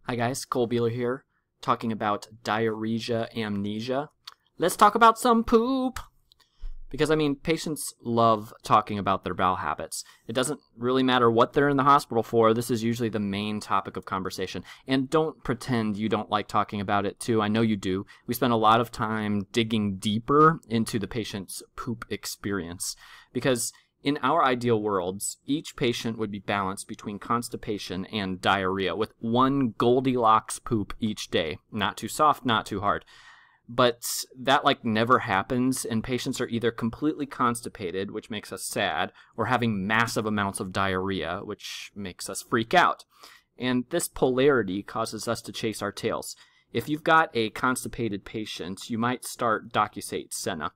Hi guys, Cole Beeler here, talking about diarrhesia amnesia. Let's talk about some poop! Because, patients love talking about their bowel habits. It doesn't really matter what they're in the hospital for, this is usually the main topic of conversation. And don't pretend you don't like talking about it too, I know you do. We spend a lot of time digging deeper into the patient's poop experience. Because in our ideal worlds, each patient would be balanced between constipation and diarrhea with one Goldilocks poop each day. Not too soft, not too hard. But that never happens, and patients are either completely constipated, which makes us sad, or having massive amounts of diarrhea, which makes us freak out. And this polarity causes us to chase our tails. If you've got a constipated patient, you might start docusate senna.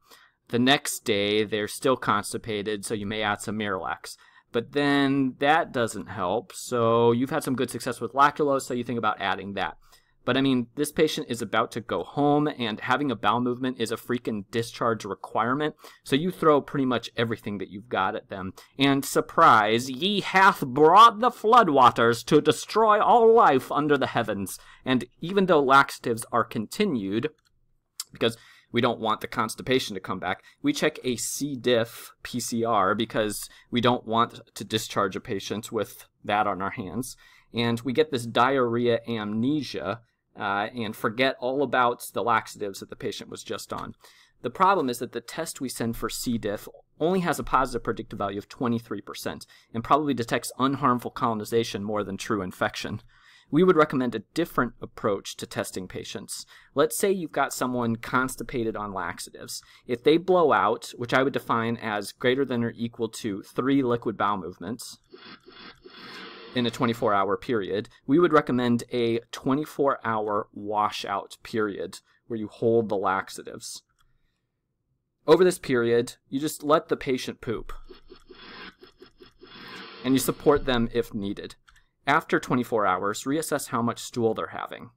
The next day, they're still constipated, so you may add some Miralax. But then that doesn't help, so you've had some good success with lactulose, so you think about adding that. But this patient is about to go home, and having a bowel movement is a freaking discharge requirement, so you throw pretty much everything that you've got at them. And surprise, ye hath brought the floodwaters to destroy all life under the heavens. And even though laxatives are continued, because we don't want the constipation to come back, we check a C. diff PCR because we don't want to discharge a patient with that on our hands. And we get this diarrhea amnesia and forget all about the laxatives that the patient was just on. The problem is that the test we send for C. diff only has a positive predictive value of 23% and probably detects unharmful colonization more than true infection. We would recommend a different approach to testing patients. Let's say you've got someone constipated on laxatives. If they blow out, which I would define as greater than or equal to 3 liquid bowel movements in a 24-hour period, we would recommend a 24-hour washout period where you hold the laxatives. Over this period, you just let the patient poop, and you support them if needed. After 24 hours, reassess how much stool they're having.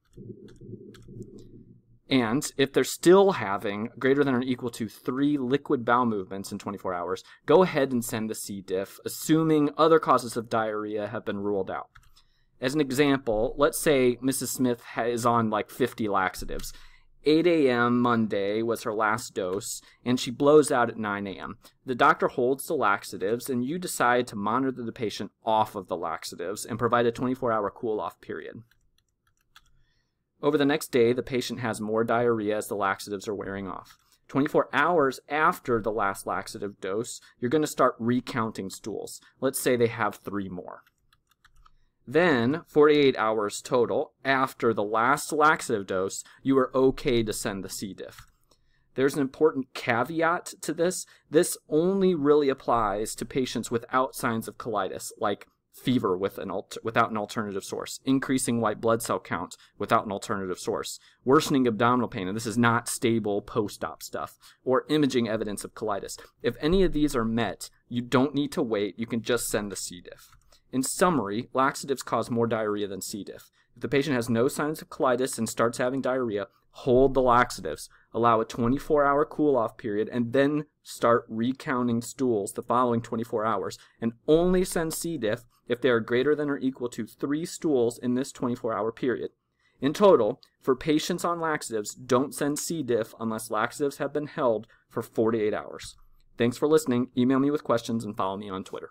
And if they're still having greater than or equal to 3 liquid bowel movements in 24 hours, go ahead and send the C. diff, assuming other causes of diarrhea have been ruled out. As an example, let's say Mrs. Smith is on 50 laxatives. 8 a.m. Monday was her last dose, and she blows out at 9 a.m. The doctor holds the laxatives, and you decide to monitor the patient off of the laxatives and provide a 24-hour cool-off period. Over the next day, the patient has more diarrhea as the laxatives are wearing off. 24 hours after the last laxative dose, you're going to start recounting stools. Let's say they have 3 more. Then, 48 hours total, after the last laxative dose, you are okay to send the C. diff. There's an important caveat to this. This only really applies to patients without signs of colitis, like fever without an alternative source, increasing white blood cell count without an alternative source, worsening abdominal pain, and this is not stable post-op stuff, or imaging evidence of colitis. If any of these are met, you don't need to wait, you can just send the C. diff. In summary, laxatives cause more diarrhea than C. diff. If the patient has no signs of colitis and starts having diarrhea, hold the laxatives, allow a 24-hour cool-off period, and then start recounting stools the following 24 hours, and only send C. diff if they are greater than or equal to 3 stools in this 24-hour period. In total, for patients on laxatives, don't send C. diff unless laxatives have been held for 48 hours. Thanks for listening. Email me with questions and follow me on Twitter.